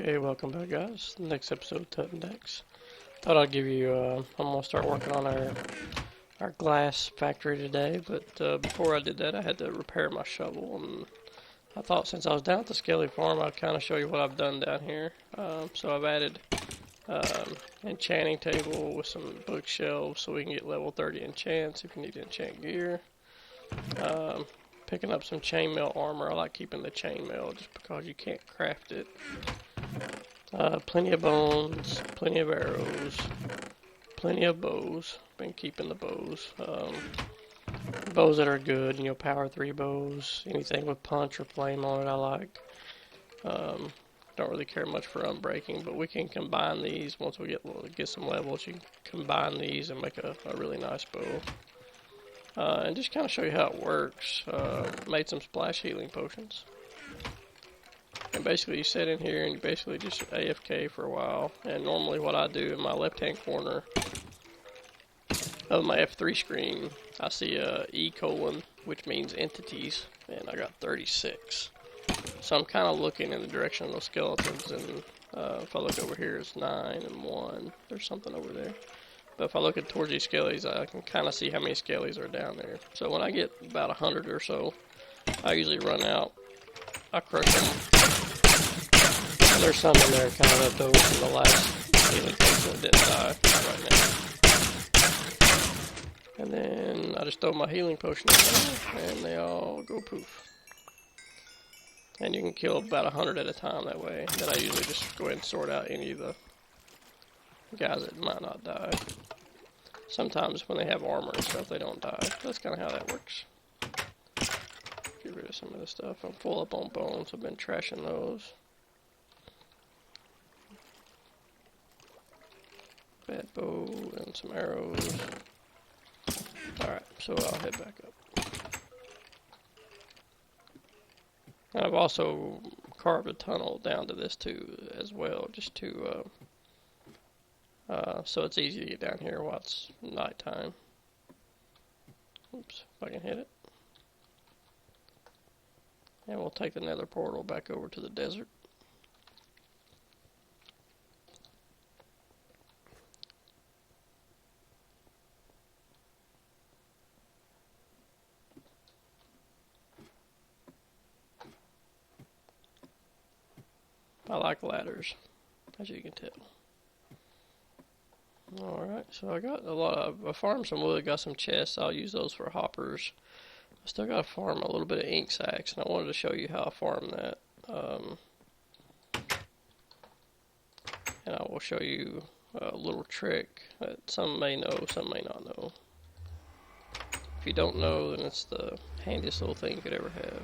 Okay, welcome back, guys. Next episode of Tutton Decks. Thought I'd give you. I'm gonna start working on our glass factory today, but before I did that, I had to repair my shovel. And I thought since I was down at the Skelly farm, I'd kind of show you what I've done down here. So I've added enchanting table with some bookshelves so we can get level 30 enchants if you need to enchant gear. Picking up some chainmail armor. I like keeping the chainmail just because you can't craft it. Plenty of bones, plenty of arrows, plenty of bows. Been keeping the bows. Bows that are good, power 3 bows. Anything with punch or flame on it I like. Don't really care much for unbreaking, but we can combine these once we get some levels. You can combine these and make a really nice bow. And just kind of show you how it works. Made some splash healing potions. And basically you sit in here and you basically just AFK for a while. And normally what I do in my left hand corner of my F3 screen, I see a E colon, which means entities, and I got 36. So I'm kind of looking in the direction of those skeletons, and if I look over here it's 9 and 1, there's something over there. But if I look towards these skellies, I can kind of see how many skellies are down there. So when I get about 100 or so, I usually run out. I crush them. There's some in there kind of left over from the last healing potion that didn't die right now. And then I just throw my healing potion in there, and they all go poof. And you can kill about 100 at a time that way. Then I usually just go ahead and sort out any of the guys that might not die. Sometimes when they have armor and stuff, they don't die. That's kind of how that works. Get rid of some of this stuff. I'm full up on bones. I've been trashing those. Bad bow and some arrows. Alright, so I'll head back up. And I've also carved a tunnel down to this too, as well, just to so it's easy to get down here while it's nighttime. Oops, if I can hit it. And we'll take the nether portal back over to the desert. I like ladders, as you can tell. Alright, so I farmed some wood, got some chests. I'll use those for hoppers. I still got to farm a little bit of ink sacks, and I wanted to show you how I farm that. And I will show you a little trick that some may know, some may not know. If you don't know, then it's the handiest little thing you could ever have.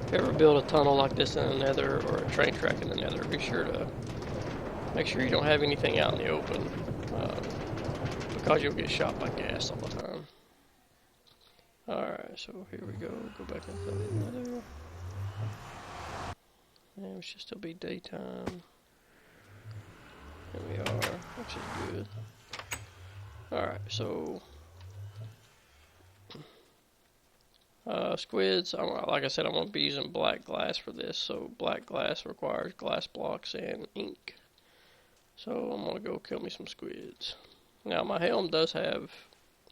If you ever build a tunnel like this in the nether, or a train track in the nether, be sure to make sure you don't have anything out in the open, because you'll get shot by gas all the time. Alright, so here we go. Go back into the nether. And it should still be daytime. There we are, which is good. Alright, so squids, like I said, I'm going to be using black glass for this, so black glass requires glass blocks and ink. So I'm going to go kill me some squids. Now my helm does have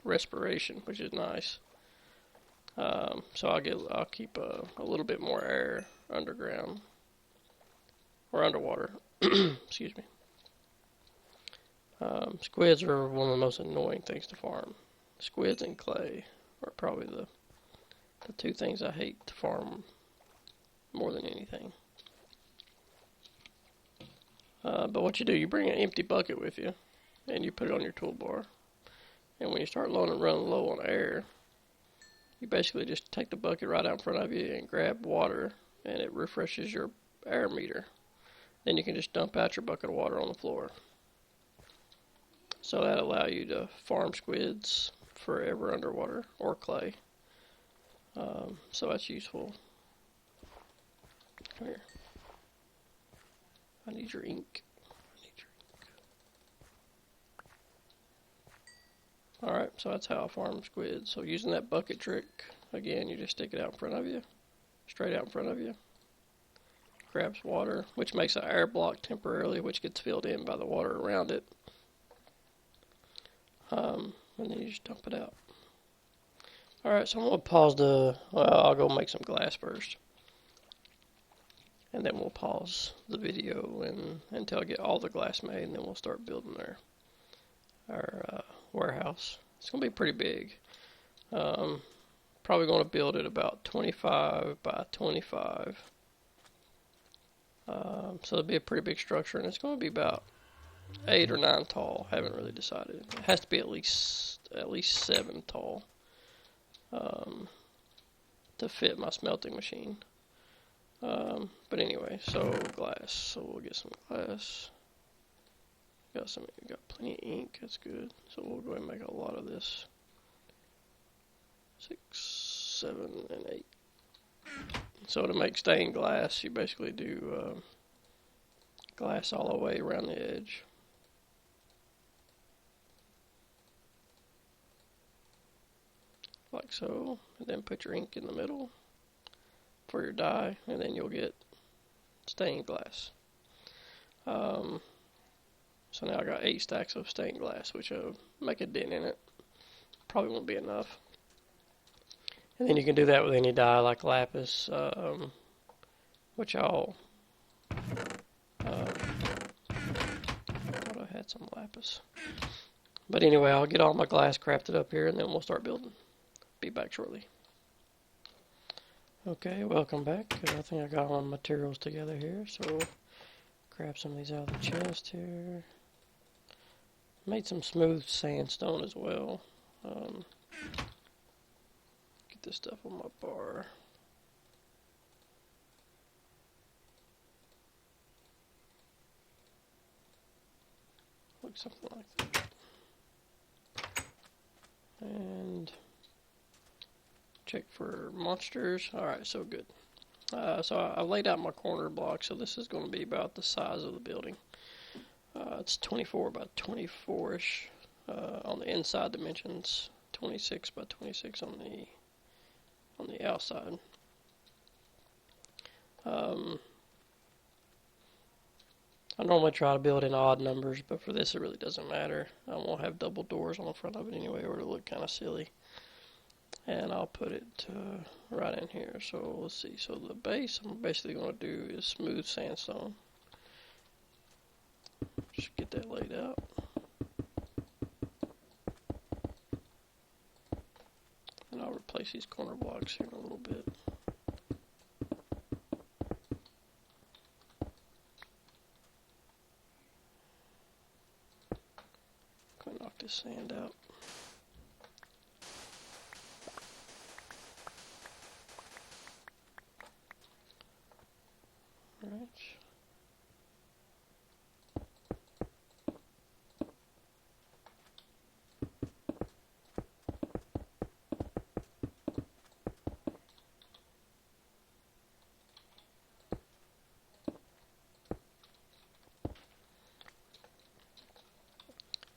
respiration, which is nice. So I'll keep a little bit more air underground, or underwater. Excuse me. Squids are one of the most annoying things to farm. Squids and clay are probably the two things I hate to farm more than anything. But what you do, you bring an empty bucket with you, and you put it on your toolbar. And when you start running low on air, you basically just take the bucket right out in front of you and grab water, and it refreshes your air meter. Then you can just dump out your bucket of water on the floor. So that allows you to farm squids forever underwater, or clay. So that's useful. Come here. I need your ink. Alright, so that's how I farm squid. So using that bucket trick, again, you just stick it out in front of you, straight out in front of you. Grabs water, which makes an air block temporarily, which gets filled in by the water around it. And then you just dump it out. Alright, so I'm going to pause I'll go make some glass first. And then we'll pause the video until I get all the glass made, and then we'll start building our warehouse. It's going to be pretty big. Probably going to build it about 25 by 25. So it'll be a pretty big structure, and it's going to be about 8 or 9 tall. Haven't really decided. It has to be at least 7 tall to fit my smelting machine. But anyway, so glass. So we'll get some glass. Got plenty of ink. That's good. So we'll go ahead and make a lot of this. 6, 7, and 8. So to make stained glass, you basically do glass all the way around the edge. Like so. And then put your ink in the middle for your dye, and then you'll get stained glass. So now I got 8 stacks of stained glass, which will make a dent in it. Probably won't be enough. And then you can do that with any dye like lapis, which I'll thought I had some lapis. But anyway, I'll get all my glass crafted up here, and then we'll start building. Be back shortly. Okay, welcome back. I think I got all my materials together here, so grab some of these out of the chest here. Made some smooth sandstone as well. Get this stuff on my bar. Looks something like that. And check for monsters. Alright, so good. So I laid out my corner block, so this is going to be about the size of the building. It's 24 by 24-ish on the inside dimensions, 26 by 26 on the outside. I normally try to build in odd numbers, but for this it really doesn't matter. I won't have double doors on the front of it anyway, or it'll look kind of silly. And I'll put it right in here. So let's see. So the base I'm basically going to do is smooth sandstone. Just get that laid out. And I'll replace these corner blocks here in a little bit. Go knock this sand out. Alright.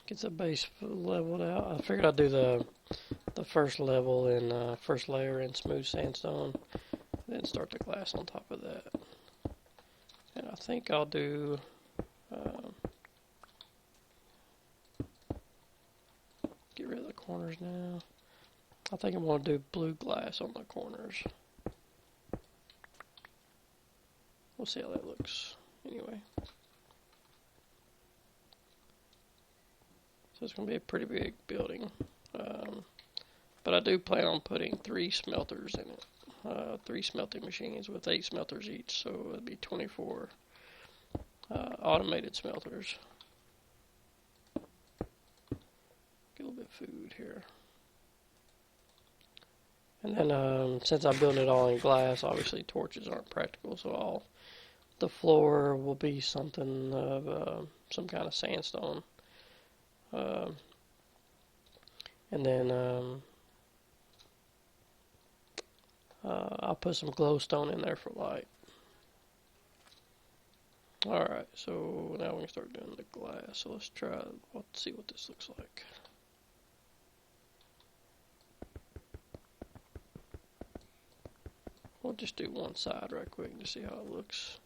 Gets the base leveled out. I figured I'd do the first level and first layer in smooth sandstone, then start the glass on top of that. And I think I'll do get rid of the corners now. I think I'm going to do blue glass on the corners. We'll see how that looks anyway. So it's going to be a pretty big building. But I do plan on putting 3 smelters in it. 3 smelting machines with 8 smelters each, so it'll be 24 automated smelters. Get a little bit of food here. And then since I'm building it all in glass, obviously torches aren't practical, so the floor will be something of some kind of sandstone. And then I'll put some glowstone in there for light. Alright, so now we can start doing the glass. So let's see what this looks like. We'll just do one side right quick to see how it looks.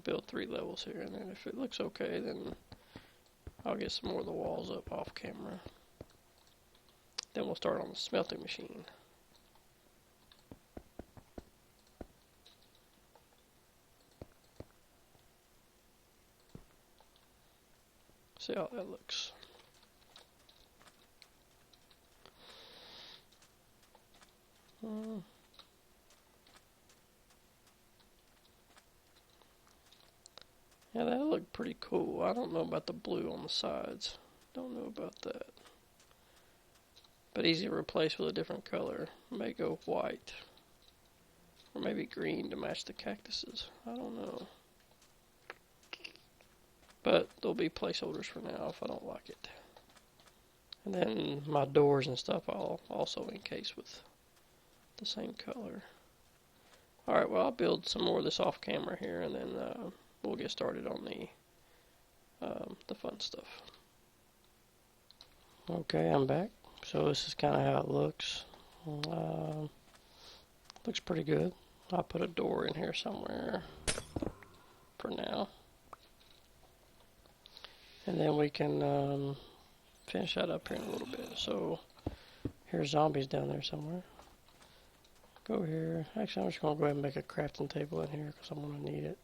Build 3 levels here, and then if it looks okay, then I'll get some more of the walls up off camera. Then we'll start on the smelting machine. See how that looks. Yeah, that looked pretty cool. I don't know about the blue on the sides. Don't know about that. But easy to replace with a different color. May go white. Or maybe green to match the cactuses. I don't know. But there'll be placeholders for now if I don't like it. And then my doors and stuff I'll also encase with the same color. Alright, well I'll build some more of this off camera here, and then we'll get started on the fun stuff. Okay, I'm back. So this is kind of how it looks. Looks pretty good. I'll put a door in here somewhere for now. And then we can finish that up here in a little bit. So here's zombies down there somewhere. Go here. Actually, I'm just going to go ahead and make a crafting table in here because I'm going to need it.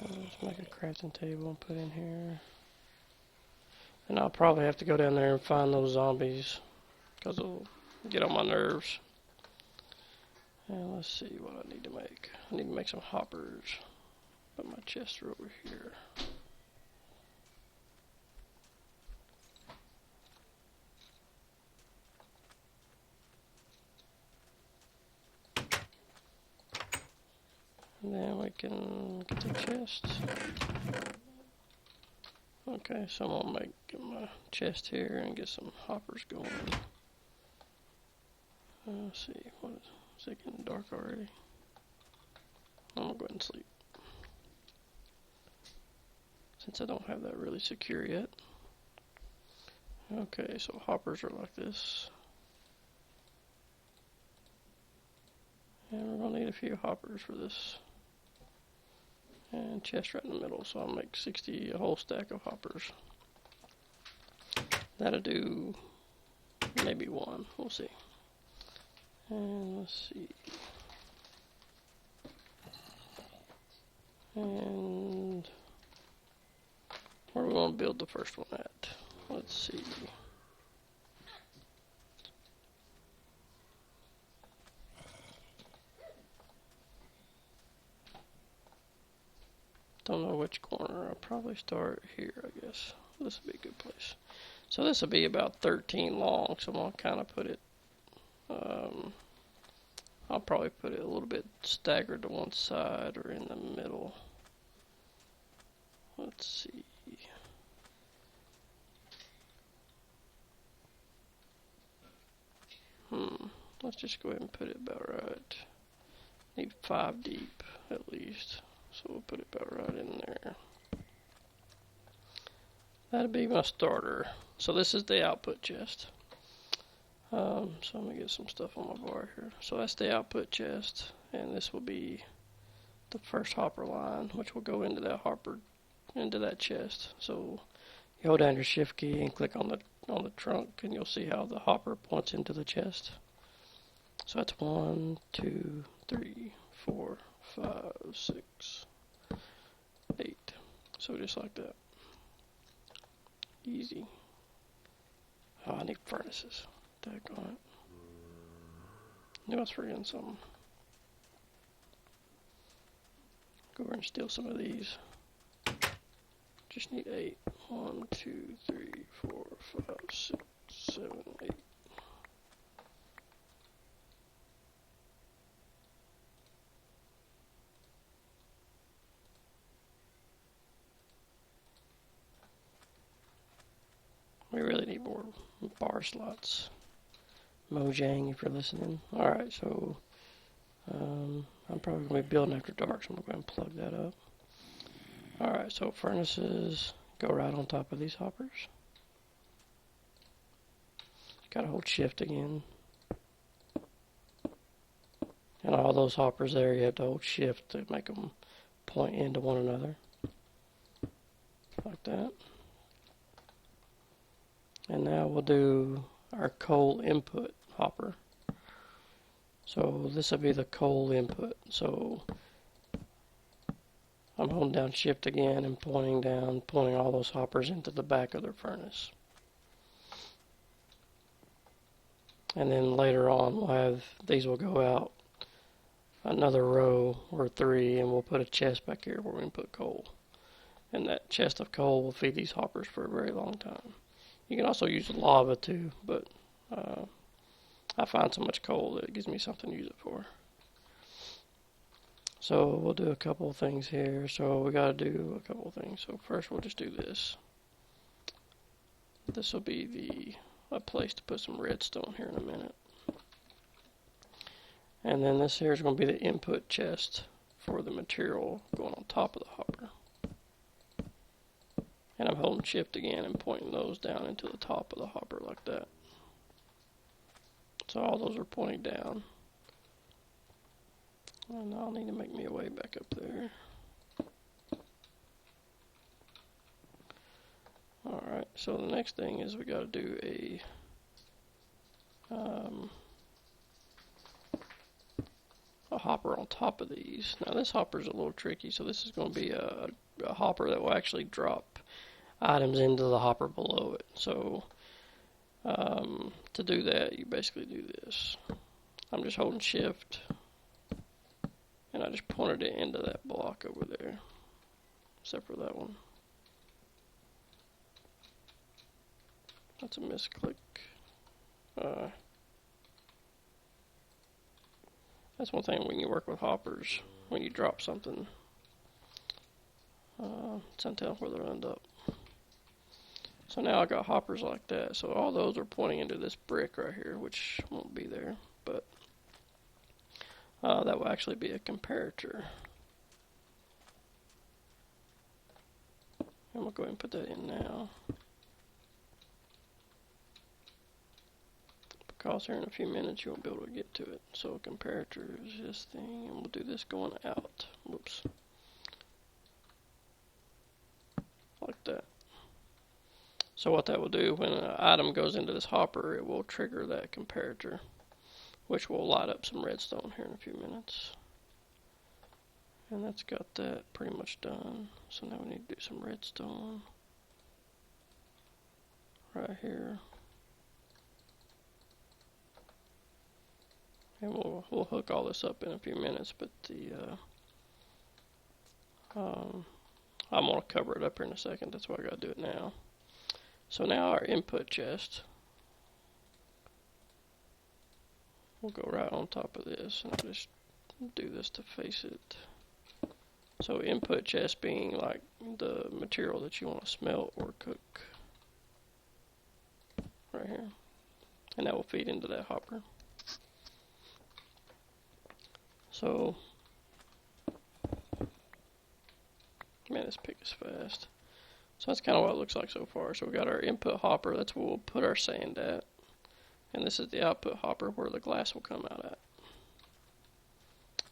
Let's make a crafting table and put in here. And I'll probably have to go down there and find those zombies because it'll get on my nerves. And let's see what I need to make. I need to make some hoppers. But my chests are over here. And then we can get the chest. Okay, so I'm gonna get my chest here and get some hoppers going. Let's see, is it getting dark already? I'm gonna go ahead and sleep, since I don't have that really secure yet. Okay, so hoppers are like this. And we're gonna need a few hoppers for this. And chest right in the middle, so I'll make 60, a whole stack of hoppers. That'll do maybe one, we'll see. And let's see. And where are we going to build the first one at? Let's see. Don't know which corner. I'll probably start here, I guess. This would be a good place. So this will be about 13 long, so I'm going to kind of put it, I'll probably put it a little bit staggered to one side or in the middle. Let's see. Let's just go ahead and put it about right. Need 5 deep at least. So we'll put it about right in there. That'll be my starter. So this is the output chest. So I'm going to get some stuff on my bar here. So that's the output chest. And this will be the first hopper line, which will go into that hopper, into that chest. So you hold down your shift key and click on the trunk, and you'll see how the hopper points into the chest. So that's 1, 2, 3, 4, 5, 6, 8. So just like that. Easy. Oh, I need furnaces. Daggone it. Knew I was forgetting something. Go over and steal some of these. Just need 8. 1, 2, 3, 4, 5, 6, 7, 8. keyboard bar slots. Mojang, if you're listening. Alright, so I'm probably going to be building after dark, so I'm going to go ahead and plug that up. Alright, so furnaces go right on top of these hoppers. Gotta hold shift again. And all those hoppers there, you have to hold shift to make them point into one another. Like that. And now we'll do our coal input hopper. So this will be the coal input. So I'm holding down shift again and pointing down, pointing all those hoppers into the back of their furnace. And then later on we'll have, these will go out another row or 3, and we'll put a chest back here where we can put coal. And that chest of coal will feed these hoppers for a very long time. You can also use lava too, but I find so much coal that it gives me something to use it for. So we'll do a couple of things here. So we got to do a couple of things. So first we'll just do this. This will be a place to put some redstone here in a minute. And then this here is going to be the input chest for the material going on top of the hopper. And I'm holding shift again and pointing those down into the top of the hopper like that. So all those are pointing down. And I'll need to make me a way back up there. Alright, so the next thing is we got to do a hopper on top of these. Now this hopper is a little tricky, so this is going to be a hopper that will actually drop items into the hopper below it. So to do that, you basically do this. I'm just holding shift and I just pointed it into that block over there, except for that one. That's a misclick. That's one thing when you work with hoppers. When you drop something, it's untell where they'll end up. So now I got hoppers like that. So all those are pointing into this brick right here, which won't be there, but that will actually be a comparator. And we'll go ahead and put that in now. Because here in a few minutes you won't be able to get to it. So a comparator is this thing, and we'll do this going out. Whoops. Like that. So what that will do, when an item goes into this hopper, it will trigger that comparator, which will light up some redstone here in a few minutes. And that's got that pretty much done. So now we need to do some redstone right here. And we'll hook all this up in a few minutes, but I'm going to cover it up here in a second. That's why I got to do it now. So now our input chest will go right on top of this, and I'll just do this to face it. So input chest being like the material that you want to smelt or cook right here, and that will feed into that hopper. So, man, this pick is fast. So that's kind of what it looks like so far. So we got our input hopper, that's where we'll put our sand at. And this is the output hopper where the glass will come out at.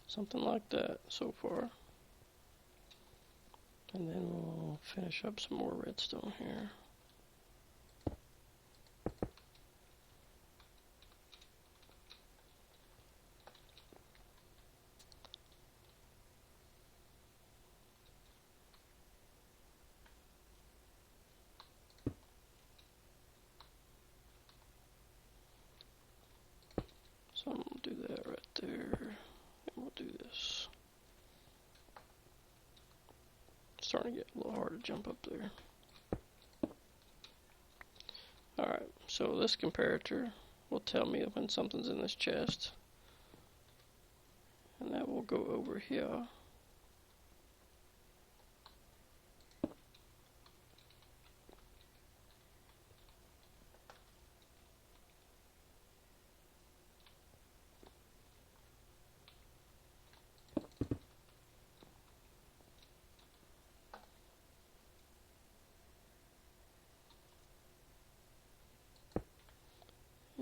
Something like that so far. And then we'll finish up some more redstone here. So I'm going to do that right there, and we'll do this. It's starting to get a little hard to jump up there. Alright, so this comparator will tell me when something's in this chest. And that will go over here.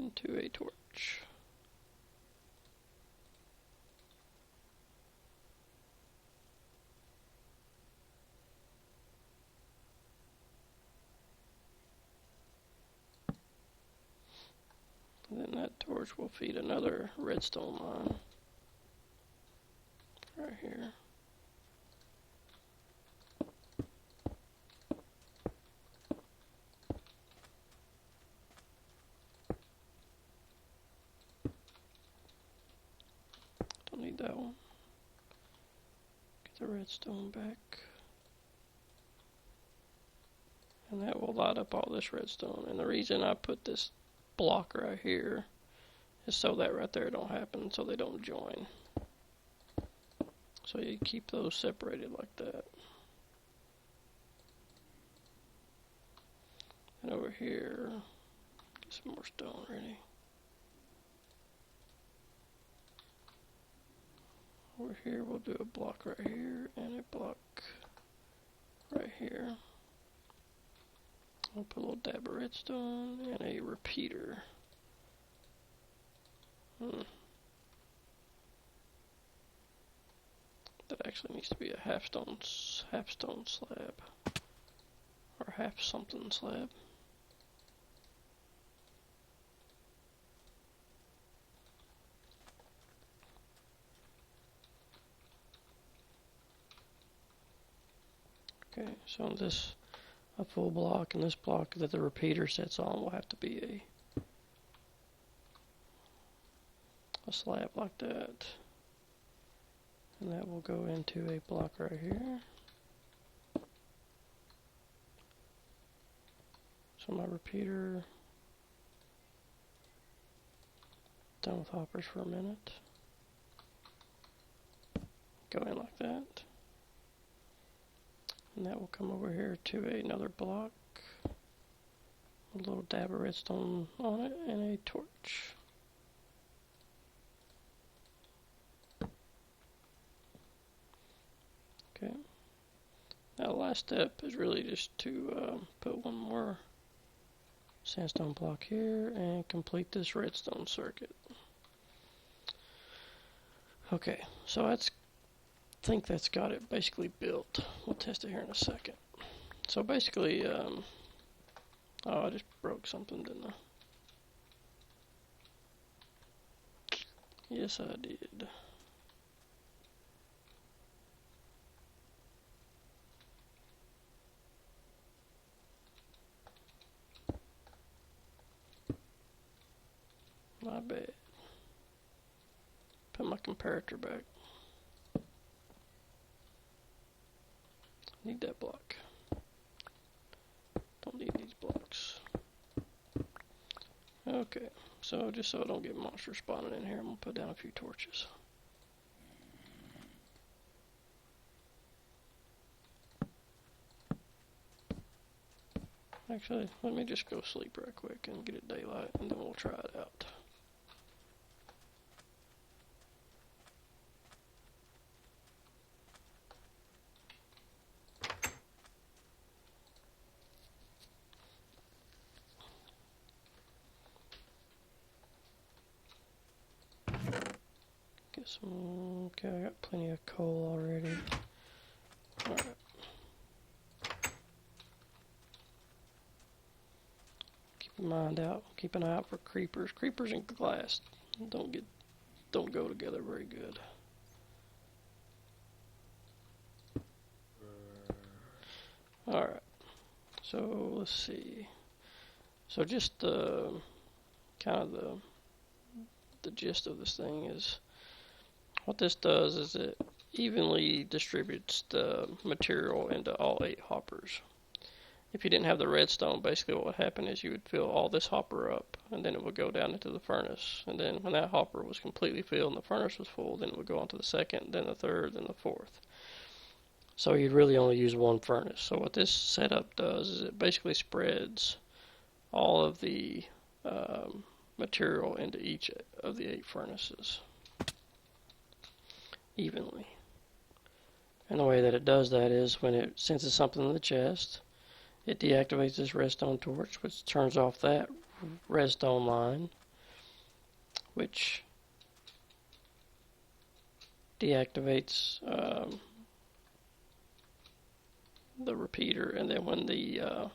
into a torch. And then that torch will feed another redstone line right here. Don't need that one. Get the redstone back. And that will light up all this redstone. And the reason I put this block right here is so that right there don't happen, so they don't join. So you keep those separated like that. And over here, get some more stone ready. Over here we'll do a block right here and a block right here. I'll put a little dab of redstone and a repeater. That actually needs to be a half stone slab. Or half something slab. Okay, so this a full block, and this block that the repeater sets on will have to be a slab like that. And that will go into a block right here. So my repeater, done with hoppers for a minute. Go in like that. And that will come over here to another block. A little dab of redstone on it and a torch. Okay. Now the last step is really just to put one more sandstone block here and complete this redstone circuit. Okay, so I think that's got it basically built. We'll test it here in a second. So basically, oh, I just broke something, didn't I? Yes, I did. My bad. Put my comparator back. Need that block. Don't need these blocks. Okay, so just so I don't get monsters spawning in here, I'm going to put down a few torches. Actually, let me just go sleep right quick and get it daylight, and then we'll try it out. Get some, okay, I got plenty of coal already. Alright. Keep an eye out for creepers. Creepers and glass don't go together very good. Alright. So let's see. So just kind of the gist of this thing is, what this does is it evenly distributes the material into all 8 hoppers. If you didn't have the redstone, basically what would happen is you would fill all this hopper up, and then it would go down into the furnace. And then when that hopper was completely filled and the furnace was full, then it would go on to the second, then the third, then the fourth. So you'd really only use one furnace. So what this setup does is it basically spreads all of the material into each of the 8 furnaces evenly. And the way that it does that is when it senses something in the chest, it deactivates this redstone torch, which turns off that redstone line, which deactivates the repeater, and then when the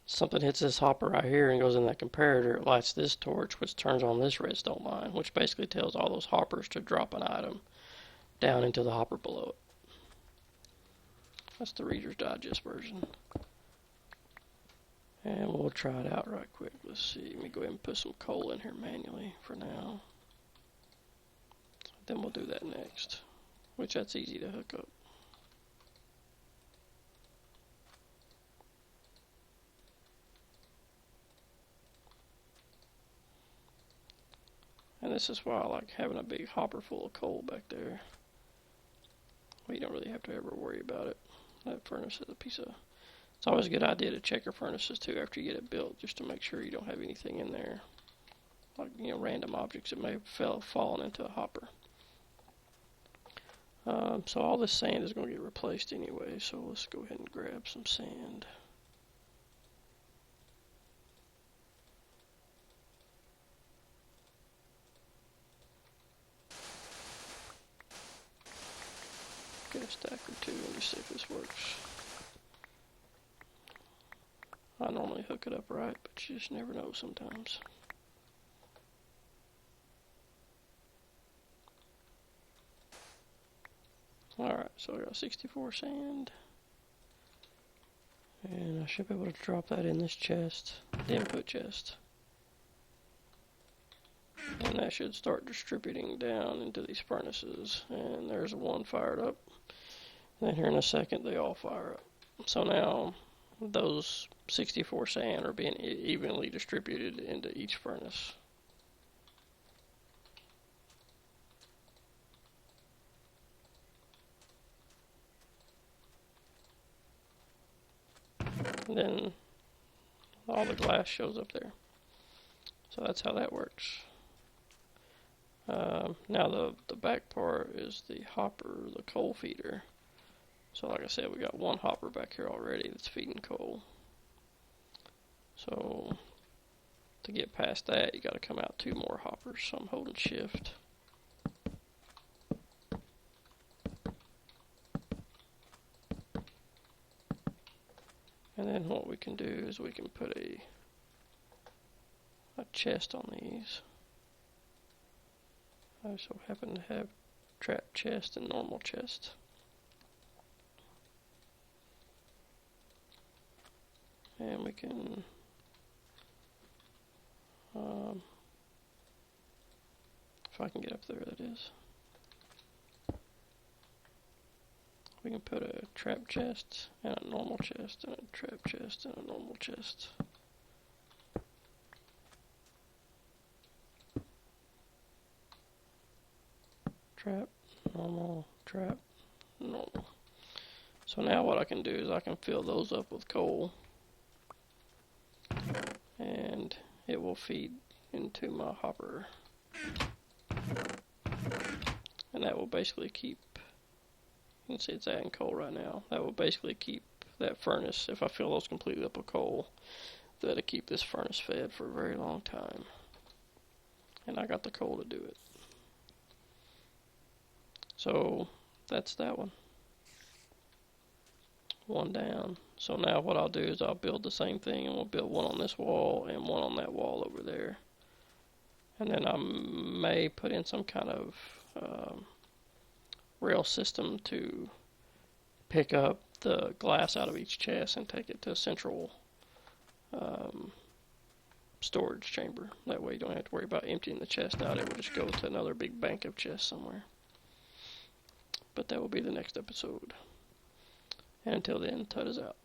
something hits this hopper right here and goes in that comparator, it lights this torch, which turns on this redstone line, which basically tells all those hoppers to drop an item down into the hopper below it. That's the Reader's Digest version. And we'll try it out right quick. Let's see. Let me go ahead and put some coal in here manually for now. Then we'll do that next, which that's easy to hook up. And this is why I like having a big hopper full of coal back there. Well, you don't really have to ever worry about it. That furnace is a piece of... It's always a good idea to check your furnaces too after you get it built, just to make sure you don't have anything in there, like, you know, random objects that may have fallen into a hopper. So all this sand is going to get replaced anyway, so let's go ahead and grab some sand. Get a stack or two, let me see if this works. I normally hook it up right, but you just never know sometimes. Alright, so I got 64 sand. And I should be able to drop that in this chest, the input chest. And that should start distributing down into these furnaces. And there's one fired up. Then here in a second they all fire up. So now those 64 sand are being evenly distributed into each furnace. And then all the glass shows up there. So that's how that works. Now the back part is the hopper, the coal feeder. So like I said, we got one hopper back here already that's feeding coal. So to get past that, you got to come out 2 more hoppers. So I'm holding shift. And then what we can do is we can put a chest on these. I so happen to have trap chest and normal chest. And we can if I can get up there, that is. We can put a trap chest and a normal chest and a trap chest and a normal chest. Trap, normal, trap, normal. So now what I can do is I can fill those up with coal, and it will feed into my hopper. And that will basically keep, you can see it's adding coal right now, that will basically keep that furnace, if I fill those completely up with coal, that'll keep this furnace fed for a very long time. And I got the coal to do it. So that's that one. One down. So now what I'll do is I'll build the same thing, and we'll build one on this wall and one on that wall over there. And then I may put in some kind of rail system to pick up the glass out of each chest and take it to a central storage chamber. That way you don't have to worry about emptying the chest out. It will just go to another big bank of chests somewhere. But that will be the next episode. And until then, Tut is out.